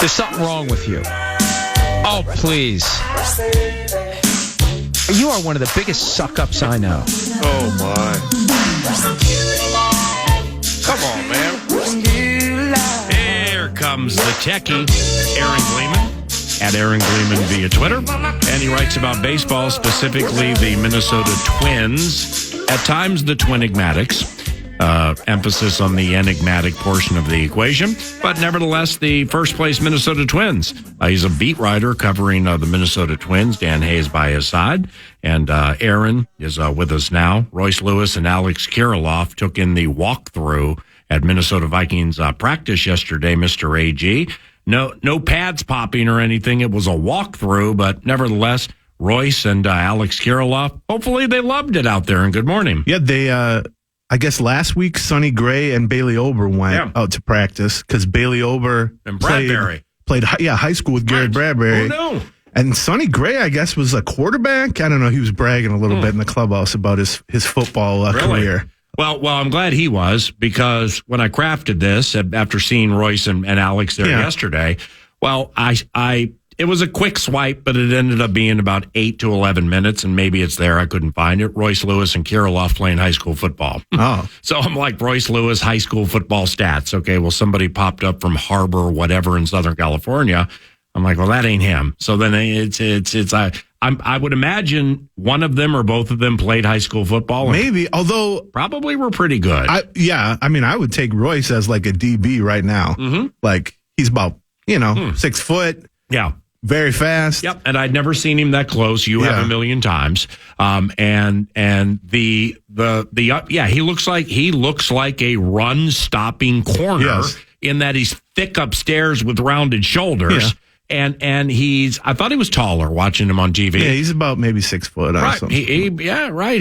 There's something wrong with you. Oh, please. You are one of the biggest suck-ups I know. Oh, my. Come on, man. Here comes the techie, Aaron Gleeman, at Aaron Gleeman via Twitter. And he writes about baseball, specifically the Minnesota Twins, at times the Twinigmatics. Emphasis on the enigmatic portion of the equation, but nevertheless, the first-place Minnesota Twins. He's a beat writer covering the Minnesota Twins. Dan Hayes by his side, and Aaron is with us now. Royce Lewis and Alex Kirilloff took in the walkthrough at Minnesota Vikings practice yesterday, Mr. AG. No pads popping or anything. It was a walkthrough, but nevertheless, Royce and Alex Kirilloff, hopefully they loved it out there, and good morning. Yeah, they... I guess last week, Sonny Gray and Bailey Ober went out to practice because Bailey Ober and Bradbury played high school with Garrett Bradbury. Oh, no. And Sonny Gray, I guess, was a quarterback. I don't know. He was bragging a little bit in the clubhouse about his football career. Well, I'm glad he was, because when I crafted this after seeing Royce and Alex there yesterday, well, it was a quick swipe, but it ended up being about 8 to 11 minutes, and maybe it's there. I couldn't find it. Royce Lewis and Kirilloff playing high school football. Oh. So I'm like, Royce Lewis, high school football stats. Okay, well, somebody popped up from Harbor, whatever, in Southern California. I'm like, well, that ain't him. So then I would imagine one of them or both of them played high school football. Maybe, although probably were pretty good. I would take Royce as like a DB right now. Mm-hmm. Like he's about 6 foot. Yeah. Very fast. Yep, and I'd never seen him that close. You have a million times. And he looks like a run stopping corner in that he's thick upstairs with rounded shoulders. Yeah. And I thought he was taller watching him on TV. Yeah, he's about maybe 6 foot. Right. Right.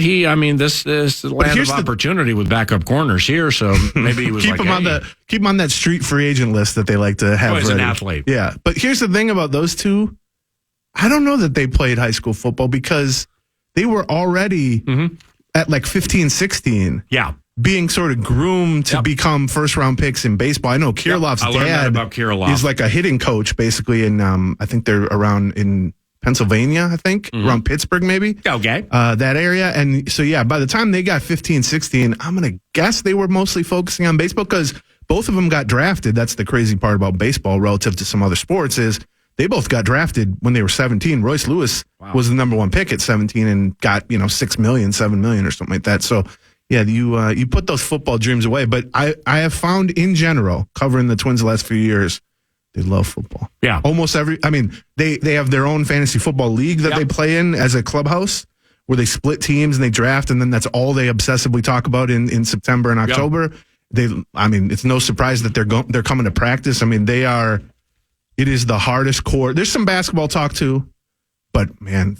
This is the land of opportunity with backup corners here. So maybe he was keep him on that street free agent list that they like to have. He's an athlete. Yeah. But here's the thing about those two. I don't know that they played high school football because they were already at like 15, 16. Yeah. Being sort of groomed to become first-round picks in baseball. I know Kirilloff's dad about Kirilloff. He's like a hitting coach, basically, in I think they're around in Pennsylvania, around Pittsburgh, maybe. Okay. That area. And so, by the time they got 15, 16, I'm going to guess they were mostly focusing on baseball because both of them got drafted. That's the crazy part about baseball relative to some other sports is they both got drafted when they were 17. Royce Lewis was the number one pick at 17 and got, $6 million, $7 million or something like that. So, yeah, you put those football dreams away. But I have found in general, covering the Twins the last few years, they love football. Yeah. Almost they have their own fantasy football league that they play in as a clubhouse where they split teams and they draft, and then that's all they obsessively talk about in September and October. Yep. It's no surprise that they're coming to practice. It is the hardest core. There's some basketball talk too. But man,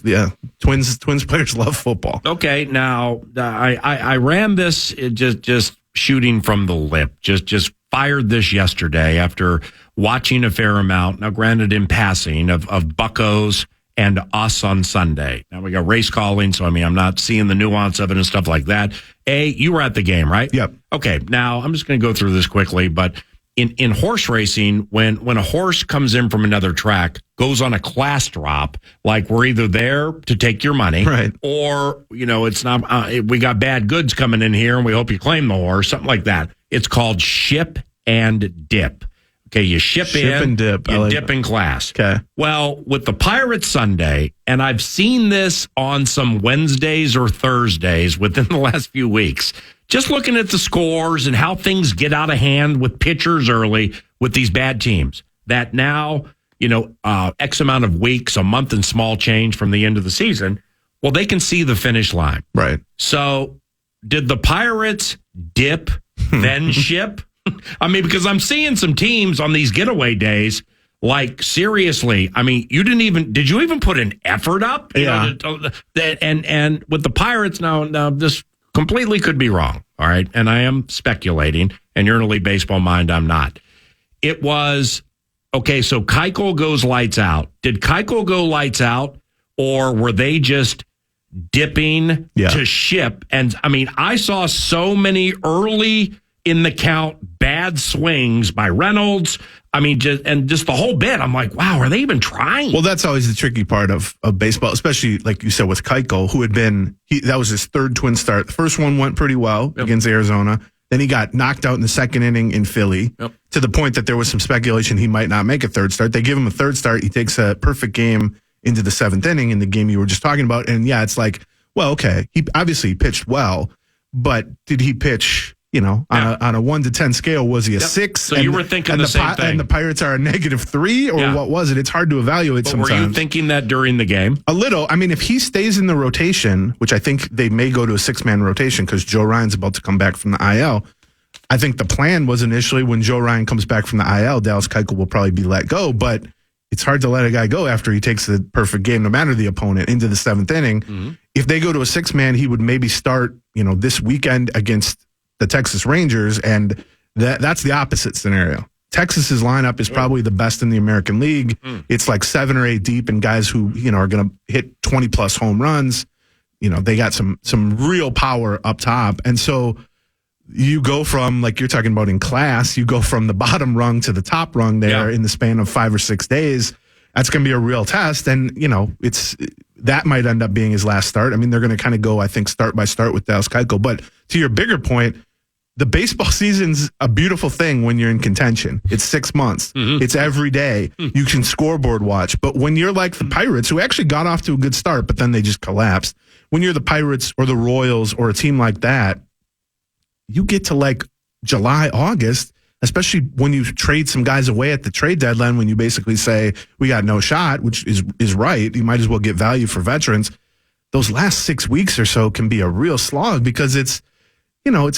Twins players love football. Okay, now I ran this just shooting from the lip. Just fired this yesterday after watching a fair amount. Now, granted, in passing of Buccos and us on Sunday. Now we got race calling, so I'm not seeing the nuance of it and stuff like that. You were at the game, right? Yep. Okay, now I'm just going to go through this quickly, but. In horse racing, when a horse comes in from another track, goes on a class drop, like we're either there to take your money, right, or it's not. We got bad goods coming in here, and we hope you claim the horse, something like that. It's called ship and dip. Okay, you ship in and dip. You dip in class. Okay. Well, with the Pirates Sunday, and I've seen this on some Wednesdays or Thursdays within the last few weeks. Just looking at the scores and how things get out of hand with pitchers early with these bad teams that now, X amount of weeks, a month and small change from the end of the season. Well, they can see the finish line. Right. So did the Pirates dip, then ship? Because I'm seeing some teams on these getaway days, like seriously, did you even put an effort up? And with the Pirates now this completely could be wrong, all right? And I am speculating, and you're in a elite baseball mind, I'm not. It was, okay, so Keuchel goes lights out. Did Keuchel go lights out, or were they just dipping to ship? And, I saw so many early in the count, bad swings by Reynolds. I mean, just the whole bit. I'm like, wow, are they even trying? Well, that's always the tricky part of baseball, especially like you said with Keuchel, who had been, that was his third Twin start. The first one went pretty well against Arizona. Then he got knocked out in the second inning in Philly to the point that there was some speculation he might not make a third start. They give him a third start. He takes a perfect game into the seventh inning in the game you were just talking about. And yeah, it's like, well, okay, he obviously pitched well, but did he pitch, on a 1 to 10 scale, was he a 6? So you were thinking the same thing. And the Pirates are a -3, or what was it? It's hard to evaluate sometimes. Were you thinking that during the game? A little. I mean, if he stays in the rotation, which I think they may go to a 6-man rotation because Joe Ryan's about to come back from the IL. I think the plan was initially when Joe Ryan comes back from the IL, Dallas Keuchel will probably be let go, but it's hard to let a guy go after he takes the perfect game, no matter the opponent, into the seventh inning. Mm-hmm. If they go to a 6-man, he would maybe start, this weekend against the Texas Rangers, and that's the opposite scenario. Texas's lineup is probably the best in the American League. It's like 7 or 8 deep, and guys who are going to hit 20+ home runs. They got some real power up top, and so you go from, like you're talking about in class, you go from the bottom rung to the top rung there in the span of 5 or 6 days. That's going to be a real test, and that might end up being his last start. I mean, they're going to kind of go, I think, start by start with Dallas Keuchel. But to your bigger point, the baseball season's a beautiful thing when you're in contention. It's 6 months. Mm-hmm. It's every day. You can scoreboard watch. But when you're like the Pirates, who actually got off to a good start, but then they just collapsed. When you're the Pirates or the Royals or a team like that, you get to like July, August, especially when you trade some guys away at the trade deadline, when you basically say, we got no shot, which is right. You might as well get value for veterans. Those last 6 weeks or so can be a real slog because it's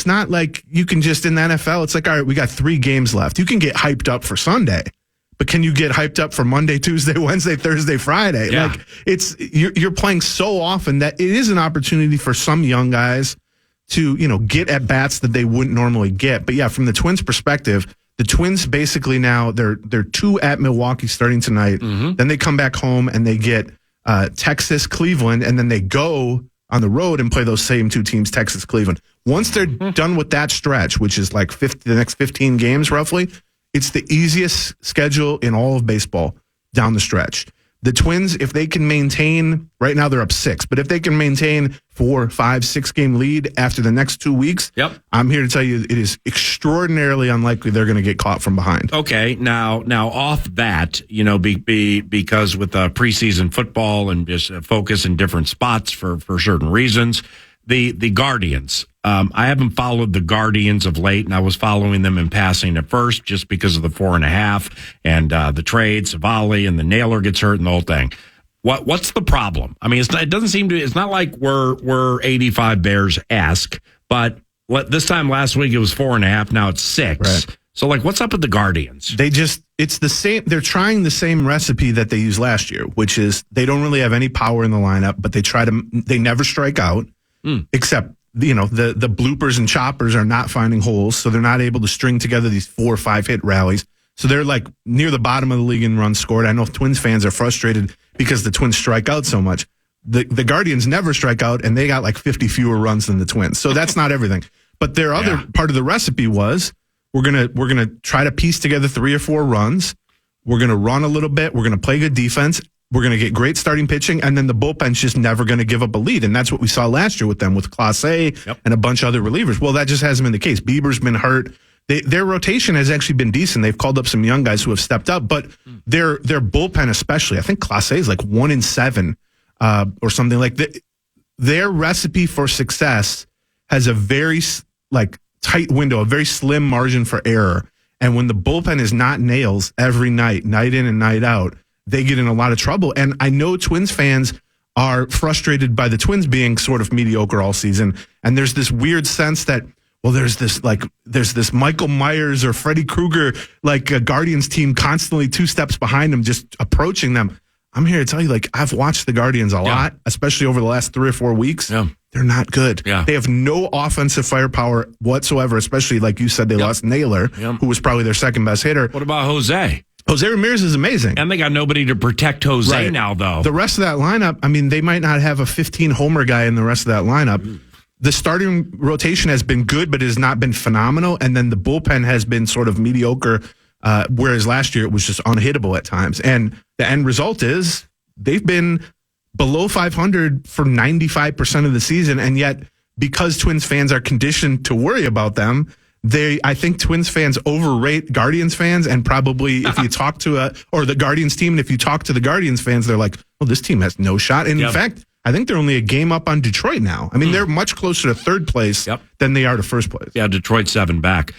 not like you can just, in the NFL, it's like, all right, we got 3 games left. You can get hyped up for Sunday, but can you get hyped up for Monday, Tuesday, Wednesday, Thursday, Friday? Yeah. Like you're playing so often that it is an opportunity for some young guys to, get at bats that they wouldn't normally get. But yeah, from the Twins' perspective, the Twins basically now they're 2 at Milwaukee starting tonight. Mm-hmm. Then they come back home and they get Texas, Cleveland, and then they go on the road and play those same 2 teams, Texas, Cleveland. Once they're done with that stretch, which is like the next 15 games roughly, it's the easiest schedule in all of baseball down the stretch. The Twins, if they can maintain, right now they're up 6, but if they can maintain 4, 5, 6 game lead after the next 2 weeks, I'm here to tell you it is extraordinarily unlikely they're going to get caught from behind. Okay, now off that, because with preseason football and just focus in different spots for certain reasons, the Guardians. I haven't followed the Guardians of late, and I was following them in passing at first just because of the 4.5 and the trade, Savali, and the Naylor gets hurt and the whole thing. What's the problem? I mean, it doesn't seem to. It's not like we're 85 Bears-esque, but this time last week it was 4.5. Now it's 6. Right. So, what's up with the Guardians? It's the same. They're trying the same recipe that they used last year, which is they don't really have any power in the lineup, but they never strike out, except. The bloopers and choppers are not finding holes, so they're not able to string together these 4 or 5 hit rallies. So they're near the bottom of the league in runs scored. I know Twins fans are frustrated because the Twins strike out so much. The Guardians never strike out, and they got 50 fewer runs than the Twins. So that's not everything. But their other part of the recipe was we're gonna try to piece together 3 or 4 runs. We're gonna run a little bit. We're gonna play good defense. We're going to get great starting pitching, and then the bullpen's just never going to give up a lead. And that's what we saw last year with them, with Clase and a bunch of other relievers. Well, that just hasn't been the case. Bieber's been hurt. Their rotation has actually been decent. They've called up some young guys who have stepped up, but their bullpen especially, I think Clase is 1-7 or something like that. Their recipe for success has a very tight window, a very slim margin for error. And when the bullpen is not nails every night in and night out, they get in a lot of trouble. And I know Twins fans are frustrated by the Twins being sort of mediocre all season. And there's this weird sense that, there's this Michael Myers or Freddy Krueger, a Guardians team constantly 2 steps behind them, just approaching them. I'm here to tell you, I've watched the Guardians a lot, especially over the last 3 or 4 weeks. Yeah. They're not good. Yeah. They have no offensive firepower whatsoever, especially like you said, they lost Naylor, who was probably their second best hitter. What about Jose? Jose Ramirez is amazing. And they got nobody to protect Jose now, though. The rest of that lineup, I mean, they might not have a 15-homer guy in the rest of that lineup. the starting rotation has been good, but it has not been phenomenal. And then the bullpen has been sort of mediocre, whereas last year it was just unhittable at times. And the end result is they've been below 500 for 95% of the season. And yet, because Twins fans are conditioned to worry about them, I think Twins fans overrate Guardians fans. And probably if you talk to or the Guardians team, and if you talk to the Guardians fans, they're like, well, this team has no shot. And in fact, I think they're only a game up on Detroit now. I mean, they're much closer to third place than they are to first place. Yeah, Detroit 7 back.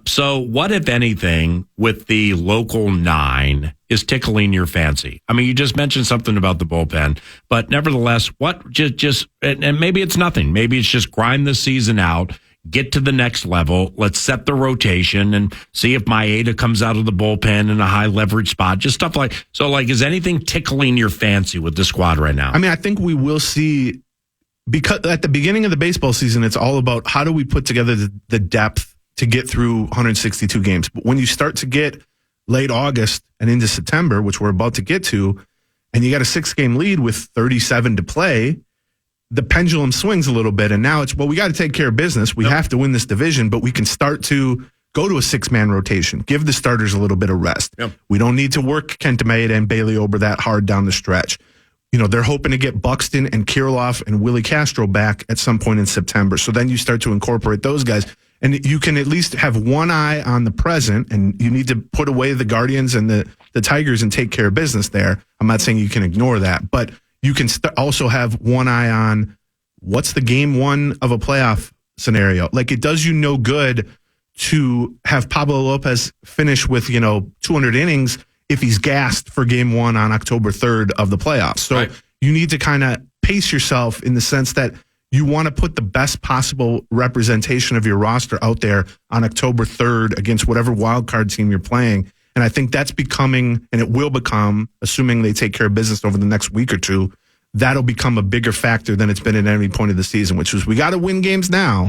So what, if anything, with the local 9 is tickling your fancy? I mean, you just mentioned something about the bullpen, but nevertheless, what just and maybe it's nothing. Maybe it's just grind the season out, get to the next level. Let's set the rotation and see if Maeda comes out of the bullpen in a high leverage spot. Just stuff like so. Like, is anything tickling your fancy with the squad right now? I mean, I think we will see, because at the beginning of the baseball season, it's all about how do we put together the depth to get through 162 games. But when you start to get late August and into September, which we're about to get to, and you got a 6-game lead with 37 to play, the pendulum swings a little bit, and now it's, well, we got to take care of business. We have to win this division, but we can start to go to a 6-man rotation, give the starters a little bit of rest. We don't need to work Kenta Maeda and Bailey Ober that hard down the stretch. You know, they're hoping to get Buxton and Kirilloff and Willie Castro back at some point in September. So then you start to incorporate those guys, and you can at least have one eye on the present, and you need to put away the Guardians and the Tigers and take care of business there. I'm not saying you can ignore that, but you can also have one eye on what's the game one of a playoff scenario. Like, it does you no good to have Pablo Lopez finish with, 200 innings if he's gassed for game one on October 3rd of the playoffs. So you need to kind of pace yourself in the sense that you want to put the best possible representation of your roster out there on October 3rd against whatever wild card team you're playing. And I think that's becoming, and it will become, assuming they take care of business over the next week or two, that'll become a bigger factor than it's been at any point of the season, which is we got to win games now,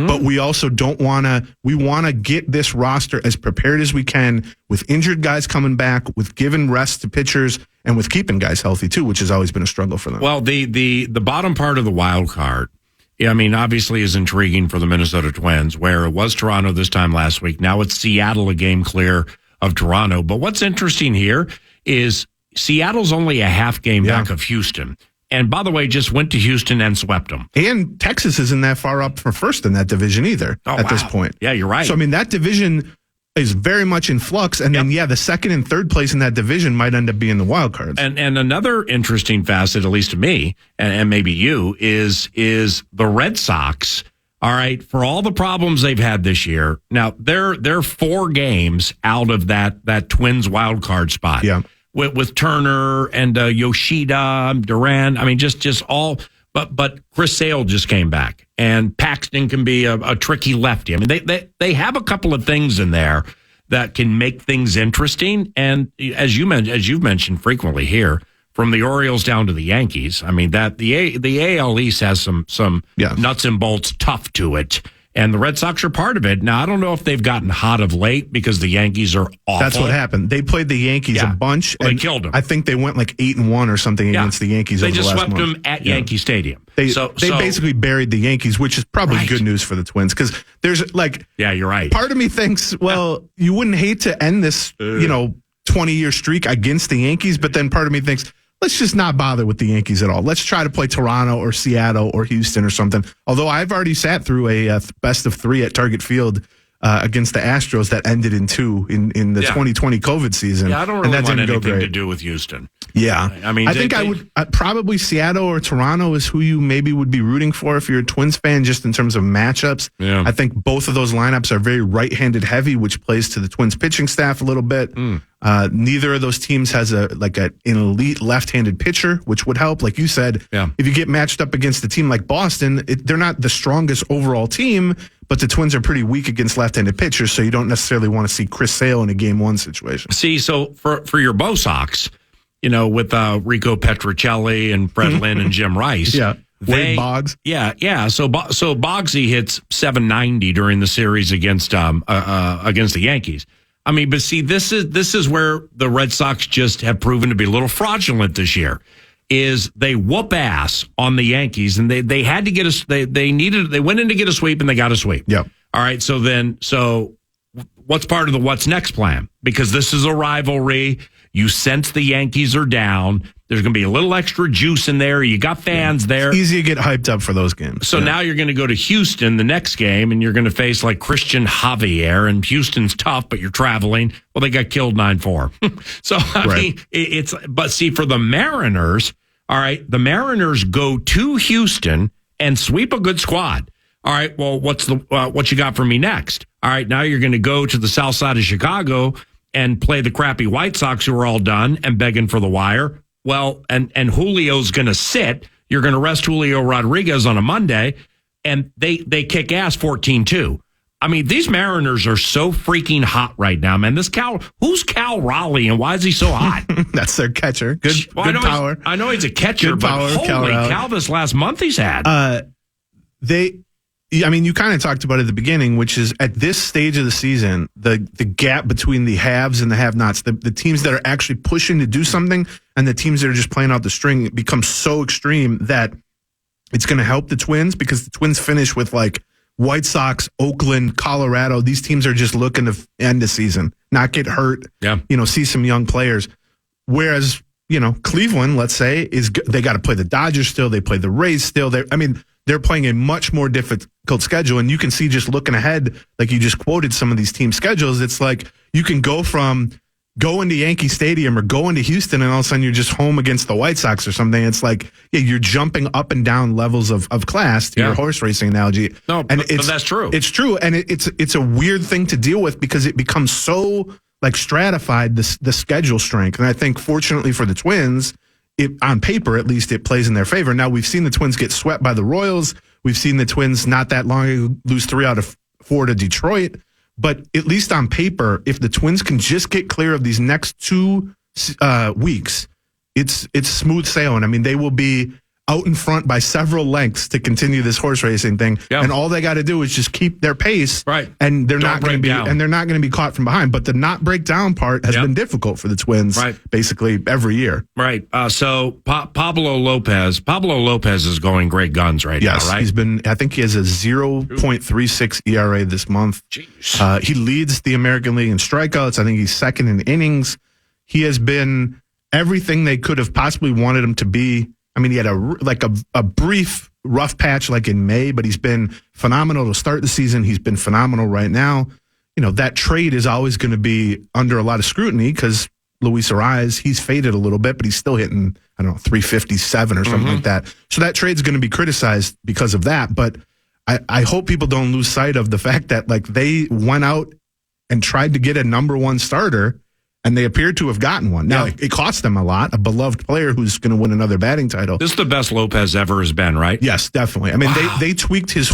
but we also we want to get this roster as prepared as we can with injured guys coming back, with giving rest to pitchers, and with keeping guys healthy too, which has always been a struggle for them. Well, the bottom part of the wild card, I mean, obviously is intriguing for the Minnesota Twins, where it was Toronto this time last week. Now it's Seattle, a game clear of Toronto. But what's interesting here is Seattle's only a half game back of Houston. And by the way, just went to Houston and swept them. And Texas isn't that far up for first in that division either at this point. Yeah, you're right. So, I mean, that division is very much in flux. And then, the second and third place in that division might end up being the wild cards. And another interesting facet, at least to me, and maybe you, is the Red Sox. All right, for all the problems they've had this year, now they're 4 games out of that Twins wild card spot. Yeah. With Turner and Yoshida, Duran. I mean, just all. But Chris Sale just came back, and Paxton can be a tricky lefty. I mean, they have a couple of things in there that can make things interesting. And as you've mentioned frequently here, from the Orioles down to the Yankees, I mean that the AL East has some nuts and bolts tough to it. And the Red Sox are part of it. Now, I don't know if they've gotten hot of late because the Yankees are awful. That's what happened. They played the Yankees a bunch. Well, they killed them. I think they went like 8-1 or something against the Yankees over the last month. They just swept them at Yankee Stadium. They basically buried the Yankees, which is probably good news for the Twins. Because there's like... Yeah, you're right. Part of me thinks, well, you wouldn't hate to end this, 20-year streak against the Yankees. But then part of me thinks, let's just not bother with the Yankees at all. Let's try to play Toronto or Seattle or Houston or something. Although I've already sat through a best of 3 at Target Field against the Astros that ended in 2 in the 2020 COVID season. Yeah, I don't really want anything to do with Houston. Yeah. I mean, I think I would probably Seattle or Toronto is who you maybe would be rooting for if you're a Twins fan, just in terms of matchups. Yeah. I think both of those lineups are very right-handed heavy, which plays to the Twins pitching staff a little bit. Neither of those teams has an elite left-handed pitcher, which would help. Like you said, if you get matched up against a team like Boston, they're not the strongest overall team, but the Twins are pretty weak against left-handed pitchers, so you don't necessarily want to see Chris Sale in a Game 1 situation. See, so for your Bo Sox, with Rico Petrocelli and Fred Lynn and Jim Rice. Wade Boggs. Yeah. So Boggsy hits 790 during the series against the Yankees. I mean, but see, this is where the Red Sox just have proven to be a little fraudulent this year. is they whoop ass on the Yankees, and they had to get us. They went in to get a sweep, and they got a sweep. Yep. All right. So what's part of the what's next plan? Because this is a rivalry. You sense the Yankees are down. There's going to be a little extra juice in there. You got fans there. It's easy to get hyped up for those games. So now you're going to go to Houston the next game, and you're going to face like Christian Javier, and Houston's tough, but you're traveling. Well, they got killed 9-4. So, I mean, but see, for the Mariners, all right, the Mariners go to Houston and sweep a good squad. All right, well, what you got for me next? All right, now you're going to go to the south side of Chicago and play the crappy White Sox who are all done and begging for the wire. Well, and Julio's going to sit. You're going to rest Julio Rodriguez on a Monday, and they kick ass 14-2. I mean, these Mariners are so freaking hot right now, man. Who's Cal Raleigh, and why is he so hot? That's their catcher. Good power. I know he's a catcher, good but power, holy cow, this last month he's had. You kind of talked about it at the beginning, which is at this stage of the season, the gap between the haves and the have-nots, the teams that are actually pushing to do something and the teams that are just playing out the string, it becomes so extreme that it's going to help the Twins, because the Twins finish with like White Sox, Oakland, Colorado. These teams are just looking to end the season, not get hurt, see some young players. Whereas, Cleveland, let's say, they got to play the Dodgers still. They play the Rays still. They're playing a much more difficult schedule, and you can see just looking ahead, like you just quoted some of these team schedules, it's like you can go from going to Yankee Stadium or going to Houston, and all of a sudden you're just home against the White Sox or something. It's like, you're jumping up and down levels of class, to your horse racing analogy. No, but that's true. It's true, and it's a weird thing to deal with because it becomes so like stratified, the schedule strength. And I think fortunately for the Twins, on paper, at least, it plays in their favor. Now, we've seen the Twins get swept by the Royals. We've seen the Twins not that long ago lose 3 out of 4 to Detroit. But at least on paper, if the Twins can just get clear of these next 2 weeks, it's smooth sailing. I mean, they will be out in front by several lengths to continue this horse racing thing. Yep. And all they got to do is just keep their pace. Right. And they're not going to be caught from behind. But the not break down part has been difficult for the Twins basically every year. Right. So Pablo Lopez is going great guns now, right? I think he has a 0.36 ERA this month. Jeez. He leads the American League in strikeouts. I think he's second in innings. He has been everything they could have possibly wanted him to be. I mean, he had a brief rough patch like in May, but he's been phenomenal to start the season. He's been phenomenal right now. That trade is always going to be under a lot of scrutiny because Luis Ariz, he's faded a little bit, but he's still hitting, 357 or something like that. So that trade's going to be criticized because of that. But I hope people don't lose sight of the fact that they went out and tried to get a number 1 starter, and they appear to have gotten one. Now, it cost them a lot, a beloved player who's going to win another batting title. This is the best Lopez ever has been, right? Yes, definitely. I mean, they tweaked his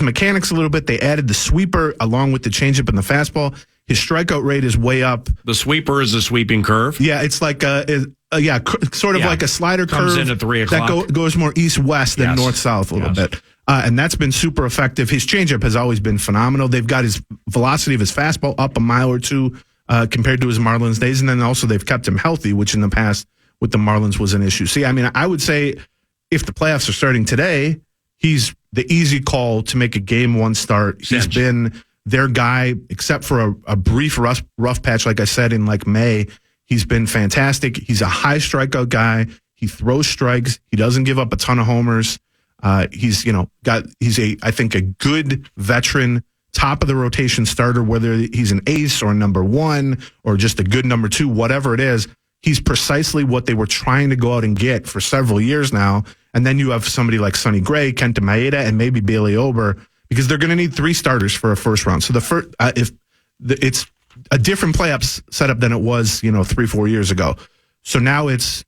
mechanics a little bit. They added the sweeper along with the changeup and the fastball. His strikeout rate is way up. The sweeper is a sweeping curve? Yeah, it's like like a slider Comes curve. in at 3 o'clock. That goes more east-west than north-south a little bit. And that's been super effective. His changeup has always been phenomenal. They've got his velocity of his fastball up a mile or two compared to his Marlins days. And then also they've kept him healthy, which in the past with the Marlins was an issue. See, I mean, I would say if the playoffs are starting today, he's the easy call to make a game 1 start. He's been their guy, except for a brief rough patch, like I said, in May. He's been fantastic. He's a high strikeout guy. He throws strikes. He doesn't give up a ton of homers. He's I think a good veteran top of the rotation starter, whether he's an ace or number 1 or just a good number 2, whatever it is. He's precisely what they were trying to go out and get for several years now. And then you have somebody like Sonny Gray, Kenta Maeda, and maybe Bailey Ober, because they're going to need 3 starters for a first round. So it's a different playoff setup than it was, 3-4 years ago. So now if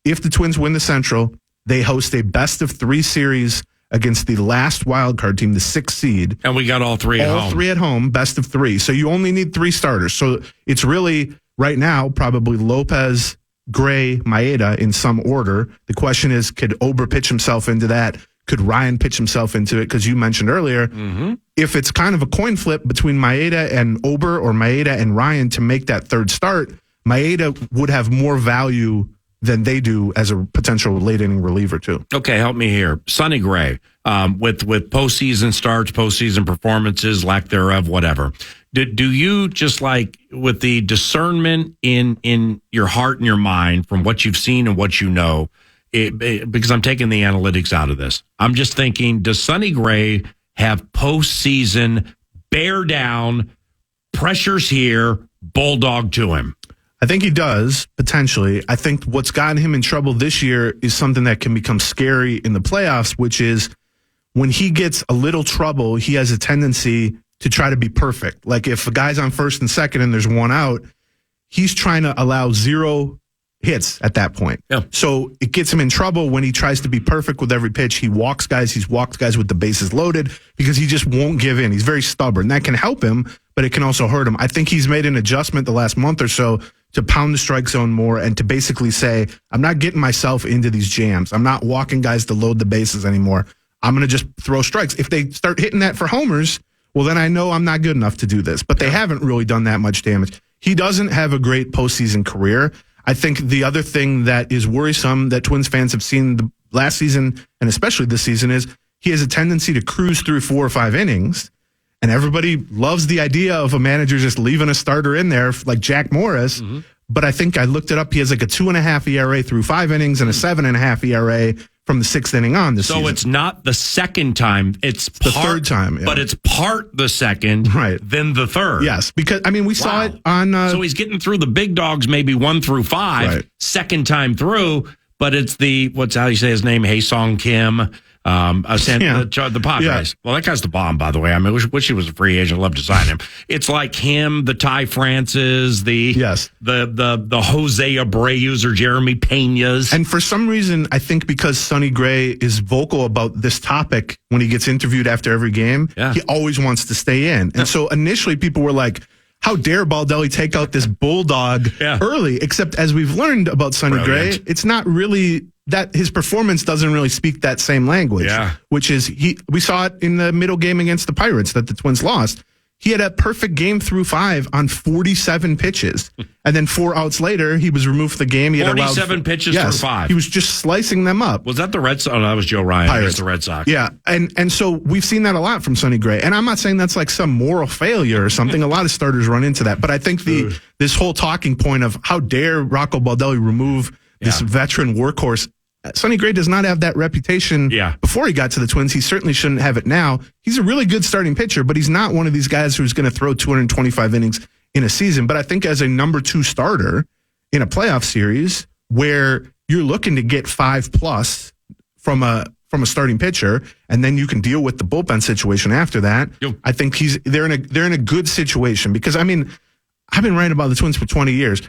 the Twins win the Central, they host a best of 3 series against the last wild card team, the 6th seed. And we got all 3 at home. All 3 at home, best of 3. So you only need 3 starters. So it's really, right now, probably Lopez, Gray, Maeda in some order. The question is, could Ober pitch himself into that? Could Ryan pitch himself into it? Because you mentioned earlier, if it's kind of a coin flip between Maeda and Ober or Maeda and Ryan to make that 3rd start, Maeda would have more value than they do as a potential late inning reliever too. Okay, help me here. Sonny Gray, with postseason starts, postseason performances, lack thereof, whatever. Do you just like with the discernment in your heart and your mind from what you've seen and what you know, because I'm taking the analytics out of this, I'm just thinking, does Sonny Gray have postseason bear down, pressures here, bulldog to him? I think he does, potentially. I think what's gotten him in trouble this year is something that can become scary in the playoffs, which is when he gets a little trouble, he has a tendency to try to be perfect. Like if a guy's on first and second and there's one out, he's trying to allow 0 hits at that point. Yeah. So it gets him in trouble when he tries to be perfect with every pitch. He walks guys. He's walked guys with the bases loaded because he just won't give in. He's very stubborn. That can help him, but it can also hurt him. I think he's made an adjustment the last month or so to pound the strike zone more and to basically say, I'm not getting myself into these jams. I'm not walking guys to load the bases anymore. I'm going to just throw strikes. If they start hitting that for homers, well, then I know I'm not good enough to do this. But they haven't really done that much damage. He doesn't have a great postseason career. I think the other thing that is worrisome that Twins fans have seen the last season and especially this season is he has a tendency to cruise through 4 or 5 innings. And everybody loves the idea of a manager just leaving a starter in there like Jack Morris. Mm-hmm. But I think I looked it up. He has like a 2.5 ERA through 5 innings and a 7.5 ERA from the 6th inning on this season. So it's not the second time. It's the third time. Yeah. But it's part the second, right, then the third. Yes, because, I mean, we saw it on... so he's getting through the big dogs maybe 1 through 5, right, second time through, but it's how you say his name, Hae-Sung Kim, the Padres. Yeah. Well, that guy's the bomb, by the way. I mean, wish he was a free agent. I'd love to sign him. It's like him, the Ty Francis, the Jose Abreu's or Jeremy Pena's. And for some reason, I think because Sonny Gray is vocal about this topic when he gets interviewed after every game, he always wants to stay in. And so initially people were like, how dare Baldelli take out this bulldog early? Except as we've learned about Sonny Gray, it's not really that his performance doesn't really speak that same language. Yeah. Which is we saw it in the middle game against the Pirates that the Twins lost. He had a perfect game through 5 on 47 pitches. And then 4 outs later, he was removed from the game. He had 47 pitches through 5. He was just slicing them up. Was that the Red Sox? Oh, that was Joe Ryan against the Red Sox. Yeah. And so we've seen that a lot from Sonny Gray. And I'm not saying that's like some moral failure or something. A lot of starters run into that. But I think this whole talking point of how dare Rocco Baldelli remove this veteran workhorse. Sonny Gray does not have that reputation before he got to the Twins. He certainly shouldn't have it now. He's a really good starting pitcher, but he's not one of these guys who's going to throw 225 innings in a season. But I think as a number 2 starter in a playoff series where you're looking to get 5+ from a starting pitcher, and then you can deal with the bullpen situation after that. I think they're in a good situation because, I mean, I've been writing about the Twins for 20 years.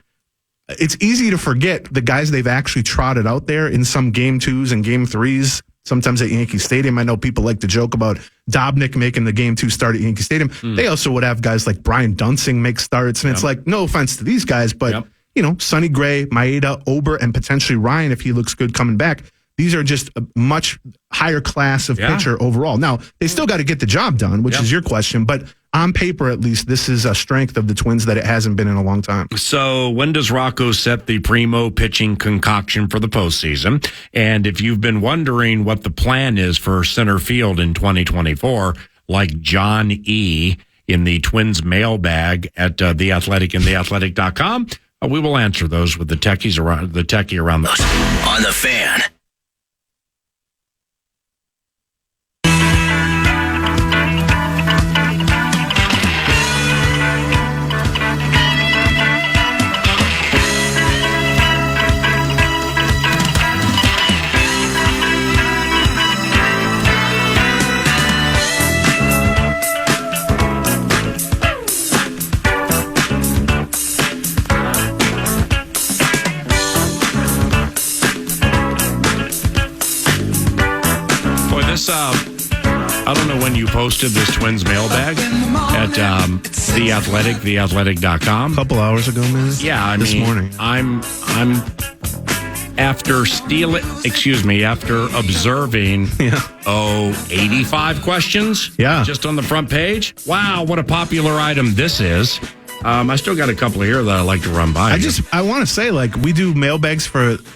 It's easy to forget the guys they've actually trotted out there in some game 2s and game 3s, sometimes at Yankee Stadium. I know people like to joke about Dobnik making the game 2 start at Yankee Stadium. They also would have guys like Brian Dunsing make starts, and it's like, no offense to these guys, but, you know, Sonny Gray, Maeda, Ober, and potentially Ryan, if he looks good coming back, these are just a much higher class of pitcher overall. Now, they still got to get the job done, which is your question, but on paper, at least, this is a strength of the Twins that it hasn't been in a long time. So when does Rocco set the primo pitching concoction for the postseason? And if you've been wondering what the plan is for center field in 2024, like John E. in the Twins mailbag at The Athletic and theathletic.com, we will answer those with the techie around the on the Fan. I don't know when you posted this Twins mailbag at The Athletic, theathletic.com. A couple hours ago, man. Yeah, this morning. I'm after observing 85 questions just on the front page. Wow, what a popular item this is. I still got a couple here that I'd like to run by. I want to say, like, we do mailbags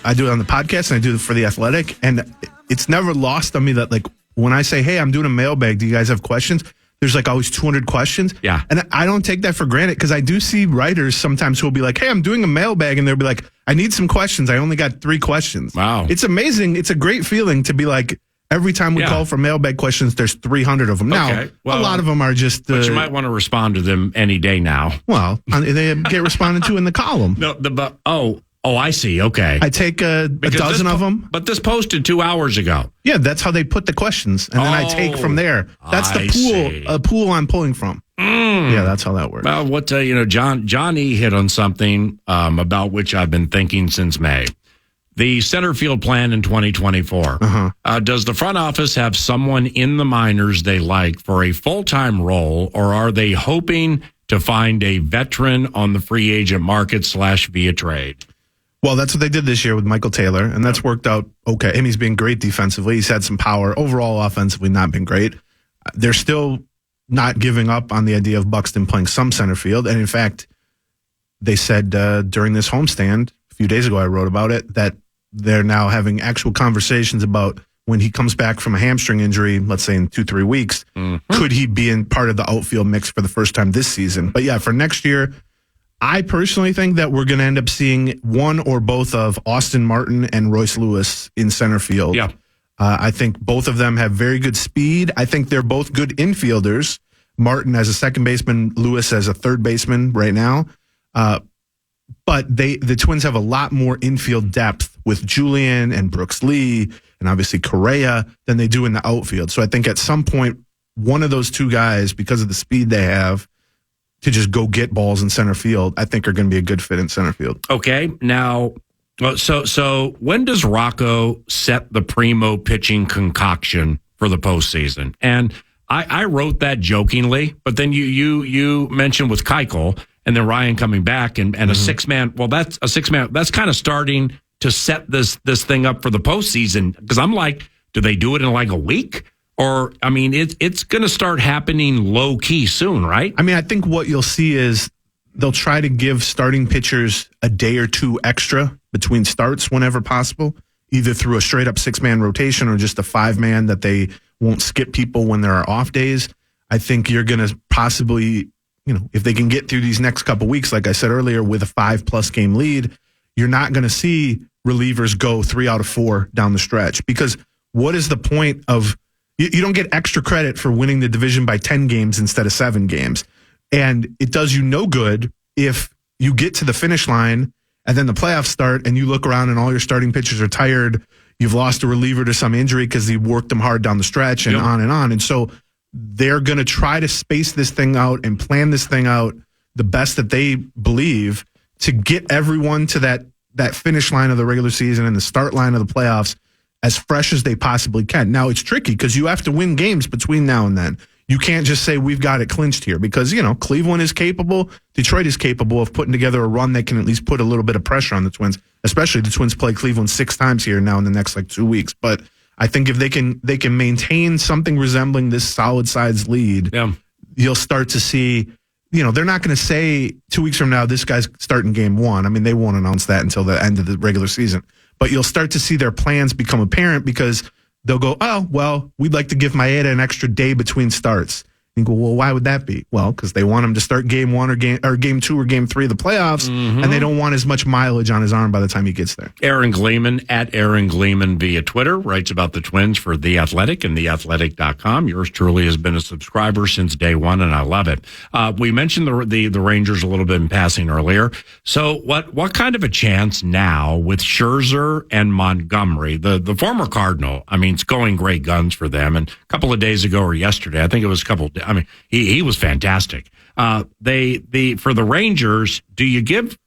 I do it on the podcast and I do it for The Athletic, and it's never lost on me that, like, when I say, hey, I'm doing a mailbag, do you guys have questions? There's like always 200 questions. Yeah. And I don't take that for granted because I do see writers sometimes who will be like, hey, I'm doing a mailbag. And they'll be like, I need some questions. I only got 3 questions. Wow. It's amazing. It's a great feeling to be like, every time we call for mailbag questions, there's 300 of them. Now, a lot of them are just. But you might want to respond to them any day now. Well, they get responded to in the column. No, I see. Okay. I take a dozen of them. But this posted 2 hours ago. Yeah, that's how they put the questions. And then I take from there. That's the pool I'm pulling from. Yeah, that's how that works. Well, John E. hit on something about which I've been thinking since May. The center field plan in 2024. Does the front office have someone in the minors they like for a full-time role, or are they hoping to find a veteran on the free agent market / via trade? Well, that's what they did this year with Michael Taylor, and that's worked out okay. I mean, he's been great defensively. He's had some power. Overall, offensively, not been great. They're still not giving up on the idea of Buxton playing some center field. And in fact, they said during this homestand, a few days ago I wrote about it, that they're now having actual conversations about when he comes back from a hamstring injury, let's say in 2-3 weeks, could he be in part of the outfield mix for the first time this season? But yeah, for next year, I personally think that we're going to end up seeing one or both of Austin Martin and Royce Lewis in center field. Yeah. I think both of them have very good speed. I think they're both good infielders. Martin as a second baseman, Lewis as a third baseman right now. But the Twins have a lot more infield depth with Julian and Brooks Lee and obviously Correa than they do in the outfield. So I think at some point, one of those two guys, because of the speed they have, to just go get balls in center field, I think are going to be a good fit in center field. Okay, now, so when does Rocco set the primo pitching concoction for the postseason? And I wrote that jokingly, but then you mentioned with Keuchel and then Ryan coming back and a 6-man. Well, that's a 6-man. That's kind of starting to set this thing up for the postseason, because I'm like, do they do it in like a week? Or, I mean, it's going to start happening low key soon, right? I mean, I think what you'll see is they'll try to give starting pitchers a day or two extra between starts whenever possible, either through a straight up 6-man rotation or just a 5-man that they won't skip people when there are off days. I think you're going to possibly, if they can get through these next couple weeks, like I said earlier, with a 5+ game lead, you're not going to see relievers go 3 out of 4 down the stretch. Because what is the point of, you don't get extra credit for winning the division by 10 games instead of 7 games. And it does you no good if you get to the finish line and then the playoffs start and you look around and all your starting pitchers are tired. You've lost a reliever to some injury because you worked them hard down the stretch and on and on. And so they're going to try to space this thing out and plan this thing out the best that they believe to get everyone to that finish line of the regular season and the start line of the playoffs as fresh as they possibly can. Now, it's tricky because you have to win games between now and then. You can't just say we've got it clinched here because, Cleveland is capable. Detroit is capable of putting together a run that can at least put a little bit of pressure on the Twins, especially the Twins play Cleveland 6 times here now in the next 2 weeks. But I think if they can maintain something resembling this solid size lead, you'll start to see, they're not going to say 2 weeks from now, this guy's starting game 1. I mean, they won't announce that until the end of the regular season. But you'll start to see their plans become apparent because they'll go, oh, well, we'd like to give Maeda an extra day between starts. You go, well, why would that be? Well, because they want him to start game 1 or game 2 or game 3 of the playoffs, and they don't want as much mileage on his arm by the time he gets there. Aaron Gleeman at Aaron Gleeman via Twitter writes about the Twins for The Athletic and theathletic.com. Yours truly has been a subscriber since day one, and I love it. We mentioned the Rangers a little bit in passing earlier. So what kind of a chance now with Scherzer and Montgomery, the former Cardinal? I mean, it's going great guns for them. And a couple of days ago or yesterday, I think it was a couple. I mean, he was fantastic. For the Rangers, do you give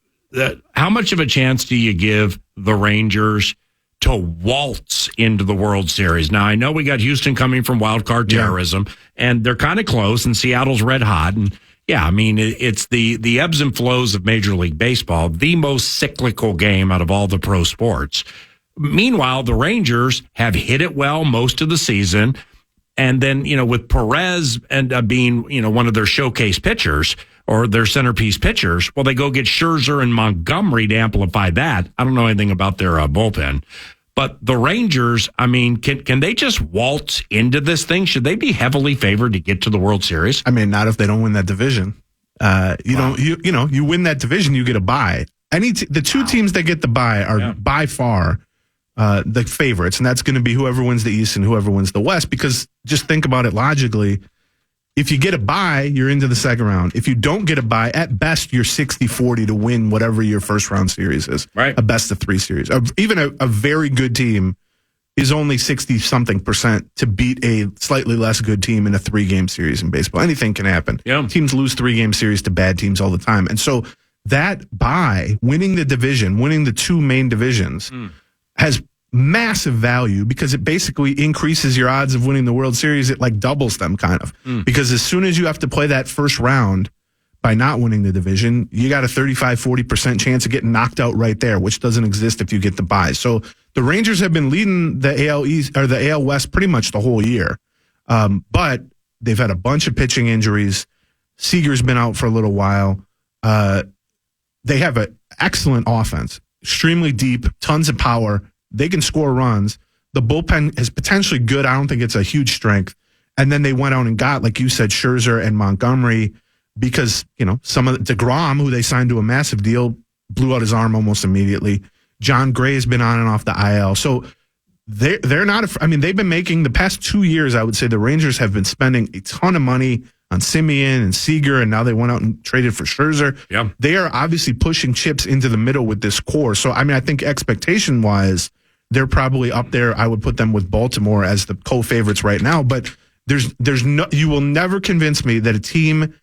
how much of a chance do you give the Rangers to waltz into the World Series? Now, I know we got Houston coming from wild card terrorism, and they're kind of close, and Seattle's red hot. And yeah, I mean, it's the ebbs and flows of Major League Baseball, the most cyclical game out of all the pro sports. Meanwhile, the Rangers have hit it well most of the season. And then, with Perez and being, one of their showcase pitchers, or their centerpiece pitchers. Well, they go get Scherzer and Montgomery to amplify that. I don't know anything about their bullpen. But the Rangers, I mean, can they just waltz into this thing? Should they be heavily favored to get to the World Series? I mean, not if they don't win that division. You win that division, you get a bye. The two teams that get the bye are by far the favorites, and that's going to be whoever wins the East and whoever wins the West, because just think about it logically. If you get a bye, you're into the second round. If you don't get a bye, at best, you're 60-40 to win whatever your first round series is. Right. A best of 3 series. Even a very good team is only 60-something% to beat a slightly less good team in a 3-game series in baseball. Anything can happen. Yeah. Teams lose 3-game series to bad teams all the time. And so that bye, winning the division, winning the 2 main divisions, has massive value because it basically increases your odds of winning the World Series. It like doubles them kind of because as soon as you have to play that first round by not winning the division, you got a 35-40% chance of getting knocked out right there, which doesn't exist if you get the bye. So the Rangers have been leading the AL East or the AL West pretty much the whole year. But they've had a bunch of pitching injuries. Seager's been out for a little while. They have an excellent offense, extremely deep, tons of power. They can score runs. The bullpen is potentially good. I don't think it's a huge strength. And then they went out and got, like you said, Scherzer and Montgomery because, some of DeGrom, who they signed to a massive deal, blew out his arm almost immediately. John Gray's been on and off the IL. So they're not, they've been making the past 2 years, I would say the Rangers have been spending a ton of money on Simeon and Seager, and now they went out and traded for Scherzer. Yeah. They are obviously pushing chips into the middle with this core. So, I think expectation-wise, they're probably up there. I would put them with Baltimore as the co-favorites right now. But you will never convince me that a team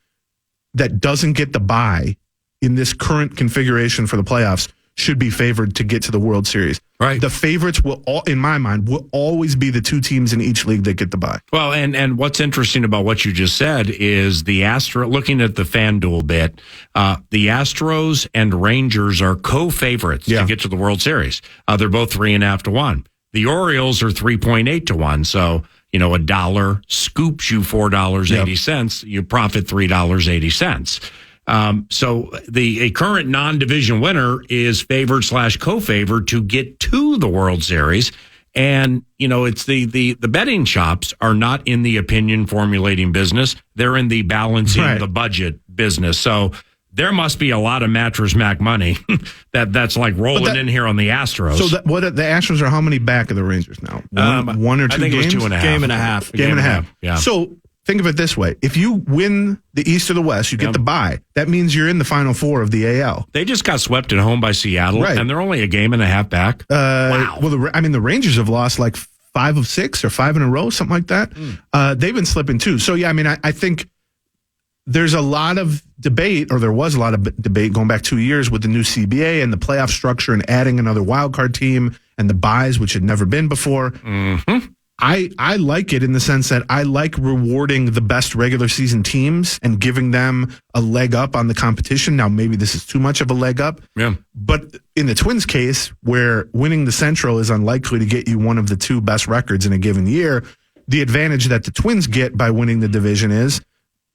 that doesn't get the bye in this current configuration for the playoffs should be favored to get to the World Series. Right. The favorites in my mind, will always be the 2 teams in each league that get the bye. Well, and what's interesting about what you just said is looking at the FanDuel bit, the Astros and Rangers are co-favorites to get to the World Series. They're both 3.5 to 1. The Orioles are 3.8 to 1. So, $1 scoops you $4.80. You profit $3.80. So a current non-division winner is favored / co-favored to get to the World Series. And, it's the betting shops are not in the opinion formulating business. They're in the balancing the budget business. So there must be a lot of Mattress Mac money that's like rolling in here on the Astros. So the Astros are how many back of the Rangers now? One or 2 I think games? It was 2.5. Game and a half. Game and a half. Yeah. So think of it this way. If you win the East or the West, you get the bye. That means you're in the Final 4 of the AL. They just got swept at home by Seattle, and they're only a game and a half back. Wow. Well, the Rangers have lost like 5 of 6 or 5 in a row, something like that. They've been slipping too. So, I think there's a lot of debate, or there was a lot of debate going back 2 years with the new CBA and the playoff structure and adding another wild card team and the buys, which had never been before. Mm-hmm. I like it in the sense that I like rewarding the best regular season teams and giving them a leg up on the competition. Now, maybe this is too much of a leg up. Yeah. But in the Twins case, where winning the Central is unlikely to get you one of the 2 best records in a given year, the advantage that the Twins get by winning the division is,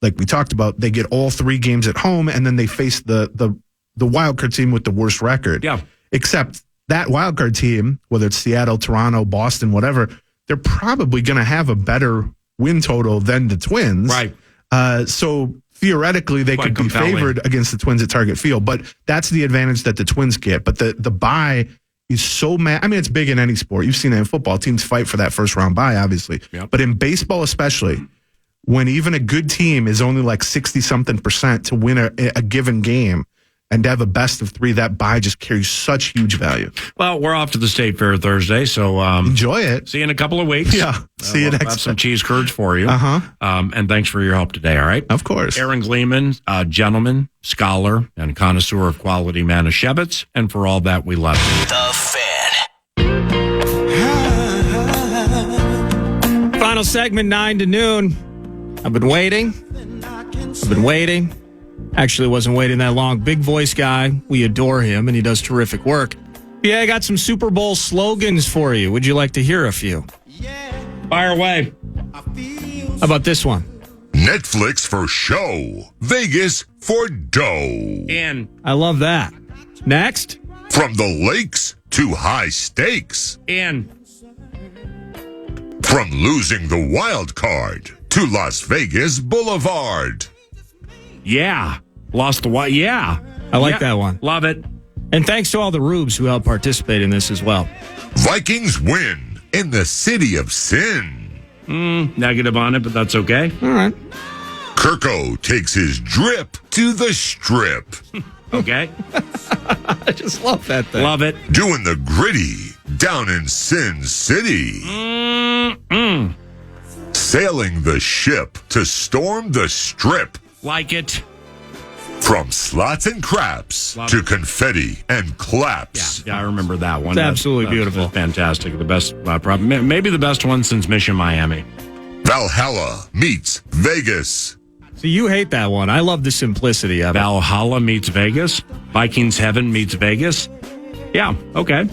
like we talked about, they get all 3 games at home, and then they face the wild card team with the worst record. Yeah. Except that wild card team, whether it's Seattle, Toronto, Boston, whatever, they're probably going to have a better win total than the Twins. Right. So theoretically, they could be favored against the Twins at Target Field. But that's the advantage that the Twins get. But the bye is so it's big in any sport. You've seen it in football. Teams fight for that first round bye, obviously. Yep. But in baseball especially, when even a good team is only like 60-something% to win a given game, and to have a best of 3, that bye just carries such huge value. Well, we're off to the State Fair Thursday, so enjoy it. See you in a couple of weeks. Yeah, see you next time. Have some cheese curds for you. And thanks for your help today, all right? Of course. Aaron Gleeman, gentleman, scholar, and connoisseur of quality Manischewitz, and for all that, we love you. The Fan. Final segment, 9 to noon. I've been waiting. Actually, wasn't waiting that long. Big voice guy. We adore him, and he does terrific work. Yeah, I got some Super Bowl slogans for you. Would you like to hear a few? Fire away. How about this one? Netflix for show, Vegas for dough. In. I love that. Next. From the lakes to high stakes. In. From losing the wild card to Las Vegas Boulevard. Yeah. Lost the what? Yeah. I like that one. Love it. And thanks to all the rubes who helped participate in this as well. Vikings win in the city of sin. Negative on it, but that's okay. All right. Kirko takes his drip to the strip. Okay. I just love that thing. Love it. Doing the gritty down in Sin City. Sailing the ship to storm the strip. Like it. From slots and craps Love to it. confetti and claps. Yeah, I remember that one. It's absolutely beautiful. Fantastic. The best, maybe the best one since Mission Miami. Valhalla meets Vegas. So you hate that one. I love the simplicity of it. Valhalla meets Vegas. Vikings Heaven meets Vegas. Yeah, okay.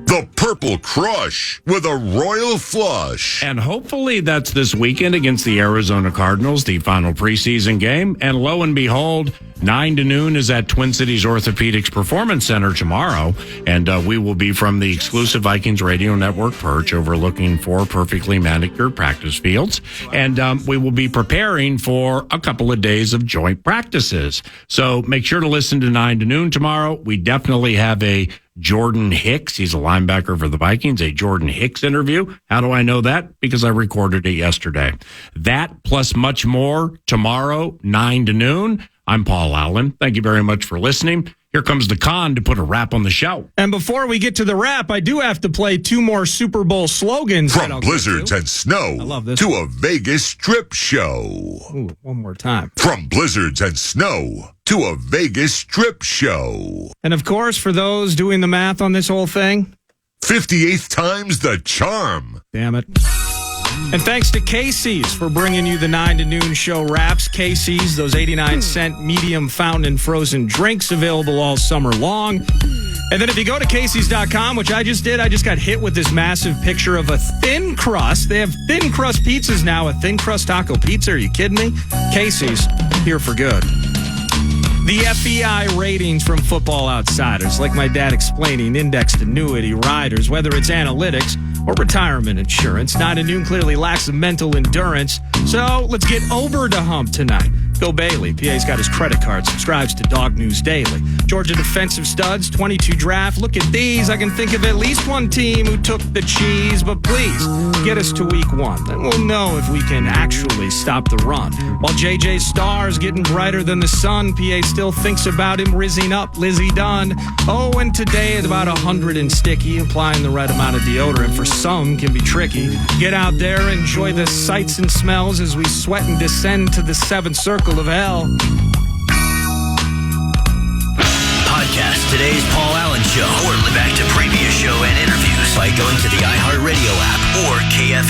The Purple Crush with a royal flush. And hopefully that's this weekend against the Arizona Cardinals, the final preseason game. And lo and behold, 9 to noon is at Twin Cities Orthopedics Performance Center tomorrow. And we will be from the exclusive Vikings Radio Network perch overlooking 4 perfectly manicured practice fields. And we will be preparing for a couple of days of joint practices. So make sure to listen to 9 to noon tomorrow. We definitely have a Jordan Hicks, he's a linebacker for the Vikings, a Jordan Hicks interview. How do I know that? Because I recorded it yesterday. That plus much more tomorrow, 9 to noon. I'm Paul Allen. Thank you very much for listening. Here comes the con to put a wrap on the show. And before we get to the wrap, I do have to play 2 more Super Bowl slogans. From blizzards and snow I love this to one. a Vegas strip show. Ooh, one more time. From blizzards and snow to a Vegas strip show. And of course, for those doing the math on this whole thing, 58th time's the charm. damn it. And thanks to Casey's for bringing you the 9 to noon show wraps. Casey's, those 89-cent medium fountain and frozen drinks available all summer long. And then if you go to Casey's.com, which I just did, I just got hit with this massive picture of a thin crust. They have thin crust pizzas now, a thin crust taco pizza. Are you kidding me? Casey's, here for good. The FEI ratings from Football Outsiders, like my dad explaining, indexed annuity riders, whether it's analytics or retirement insurance. 9 to noon clearly lacks the mental endurance. So let's get over the hump tonight. Bill Bailey, PA's got his credit card, subscribes to Dog News Daily. Georgia defensive studs, 22 draft. Look at these. I can think of at least one team who took the cheese, but please get us to week 1. Then we'll know if we can actually stop the run. While JJ's star is getting brighter than the sun, PA still thinks about him rizzing up Lizzie Dunn. Oh, and today is about 100 and sticky, applying the right amount of deodorant for some can be tricky. Get out there, enjoy the sights and smells as we sweat and descend to the 7th circle of hell. Podcast today's Paul Allen Show or back to previous show and interviews by going to the iHeartRadio app or KFAN.